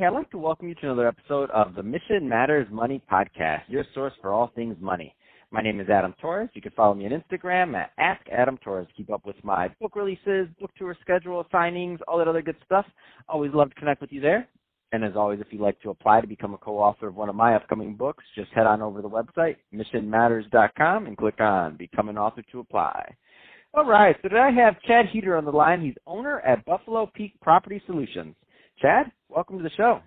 Hey, I'd like to welcome you to another episode of the Mission Matters Money podcast, your source for all things money. My name is Adam Torres. You can follow me on Instagram at @AskAdamTorres. Keep up with my book releases, book tour schedule, signings, all that other good stuff. Always love to connect with you there. And as always, if you'd like to apply to become a co-author of one of my upcoming books, just head on over to the website, missionmatters.com, and click on Become an Author to apply. All right, so today I have Chad Heeter on the line. He's owner at Buffalo Peak Property Solutions. Chad, welcome to the show.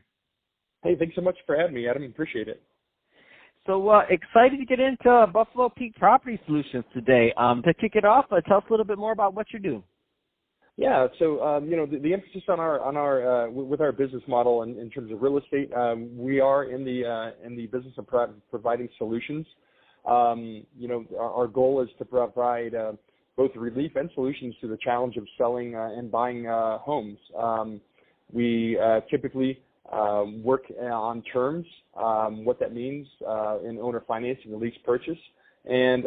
Hey, thanks so much for having me, Adam. Appreciate it. So excited to get into Buffalo Peak Property Solutions today. To kick it off, tell us a little bit more about what you're doing. Yeah, so the emphasis on our with our business model in terms of real estate, we are in the business of providing solutions. Our goal is to provide both relief and solutions to the challenge of selling and buying homes. We typically work on terms, what that means in owner financing and lease purchase. And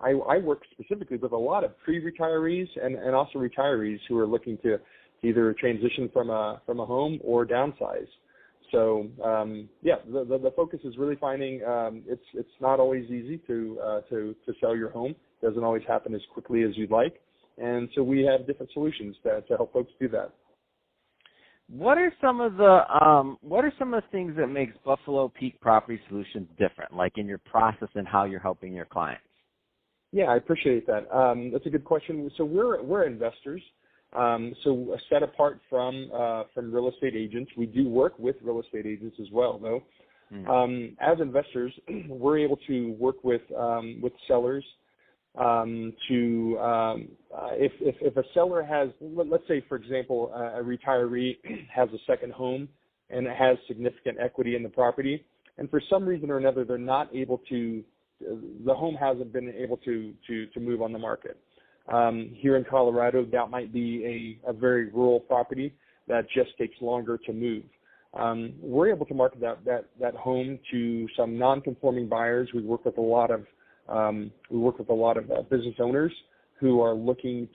I work specifically with a lot of pre-retirees and also retirees who are looking to either transition from a home or downsize. So the focus is really finding it's not always easy to sell your home. It doesn't always happen as quickly as you'd like, and so we have different solutions to help folks do that. What are some of the things that makes Buffalo Peak Property Solutions different, like in your process and how you're helping your clients? Yeah, I appreciate that. That's a good question. So we're investors. So set apart from real estate agents, we do work with real estate agents as well, though. As investors, we're able to work with sellers if a seller has, let's say, for example, a retiree has a second home and it has significant equity in the property, and for some reason or another they're not able to, the home hasn't been able to move on the market. Here in Colorado, that might be a very rural property that just takes longer to move. We're able to market that home to some non-conforming buyers. We work with a lot of business owners who are looking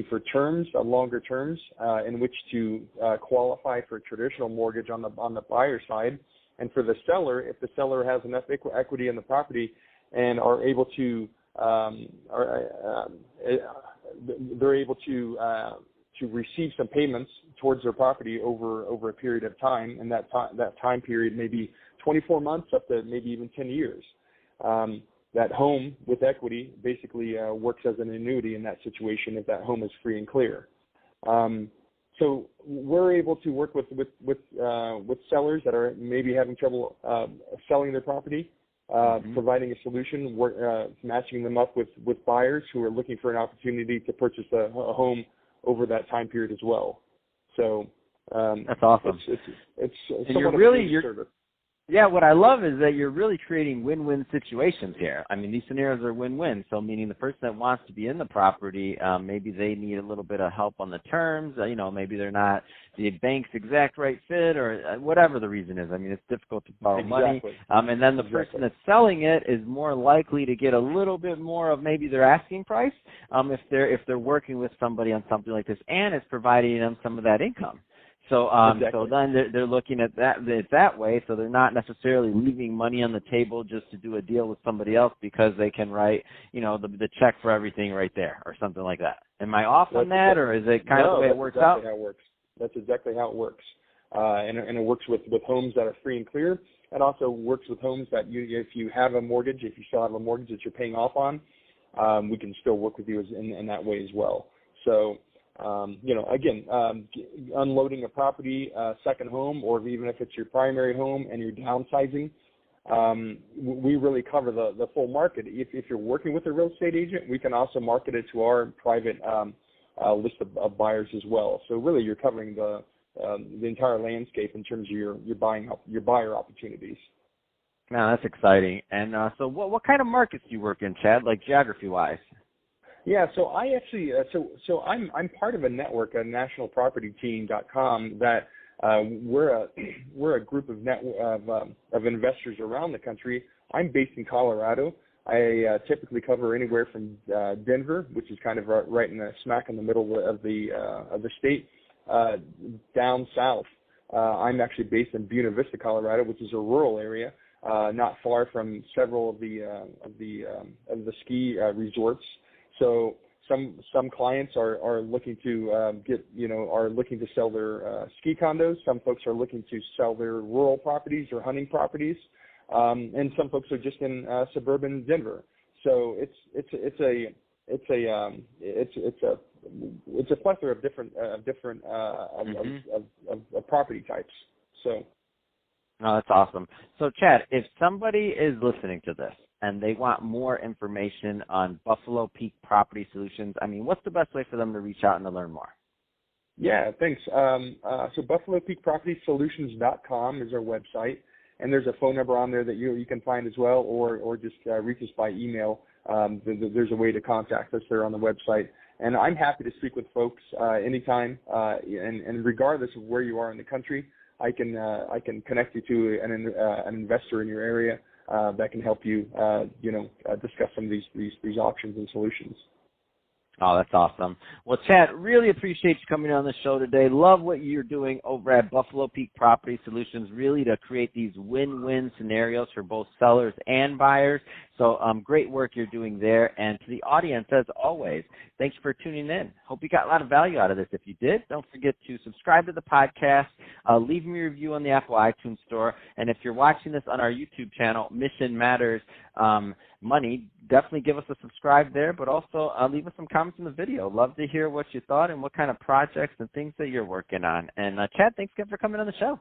for terms, longer terms, in which to qualify for a traditional mortgage on the buyer side. And for the seller, if the seller has enough equity in the property and are able to, they're able to receive some payments towards their property over a period of time, and that time period may be 24 months up to maybe even 10 years. That home with equity basically works as an annuity in that situation if that home is free and clear. So we're able to work with sellers that are maybe having trouble selling their property, providing a solution, matching them up with buyers who are looking for an opportunity to purchase a home over that time period as well. So that's awesome. It's somewhat of a service. Yeah, what I love is that you're really creating win-win situations here. I mean, these scenarios are win-win. So meaning the person that wants to be in the property, maybe they need a little bit of help on the terms. Maybe they're not the bank's exact right fit or whatever the reason is. I mean, it's difficult to borrow money. And then the person that's selling it is more likely to get a little bit more of maybe their asking price if they're working with somebody on something like this, and it's providing them some of that income. So so then they're looking at that way, so they're not necessarily leaving money on the table just to do a deal with somebody else because they can write, the check for everything right there or something like that. Am I off on that, or is it kind of the way it works out? How it works. That's exactly how it works. And it works with homes that are free and clear. It also works with homes that if you have a mortgage, if you still have a mortgage that you're paying off on, we can still work with you in that way as well. So unloading a property, second home, or even if it's your primary home and you're downsizing, we really cover the full market. If you're working with a real estate agent, we can also market it to our private list of buyers as well. So really, you're covering the entire landscape in terms of your buyer opportunities. Now that's exciting. And so, what kind of markets do you work in, Chad? Like geography-wise? Yeah, so I actually, I'm part of a network, a nationalpropertyteam.com, that we're a group of investors around the country. I'm based in Colorado. I typically cover anywhere from Denver, which is kind of right in the smack in the middle of the state, down south I'm actually based in Buena Vista, Colorado, which is a rural area, not far from several of the ski resorts. So some clients are looking to are looking to sell their ski condos. Some folks are looking to sell their rural properties or hunting properties, and some folks are just in suburban Denver. So it's a plethora of different of property types. So. Oh, that's awesome. So, Chad, if somebody is listening to this and they want more information on Buffalo Peak Property Solutions, I mean, what's the best way for them to reach out and to learn more? Yeah, thanks. So BuffaloPeakPropertySolutions.com is our website, and there's a phone number on there that you can find as well, or just reach us by email. There's a way to contact us there on the website. And I'm happy to speak with folks anytime, and regardless of where you are in the country. I can connect you to an investor in your area that can help you discuss some of these options and solutions. Oh, that's awesome. Well, Chad, really appreciate you coming on the show today. Love what you're doing over at Buffalo Peak Property Solutions, really to create these win-win scenarios for both sellers and buyers. So great work you're doing there. And to the audience, as always, thanks for tuning in. Hope you got a lot of value out of this. If you did, don't forget to subscribe to the podcast, leave me a review on the Apple iTunes Store. And if you're watching this on our YouTube channel, Mission Matters Money, definitely give us a subscribe there, but also leave us some comments in the video. Love to hear what you thought and what kind of projects and things that you're working on. And Chad, thanks again for coming on the show.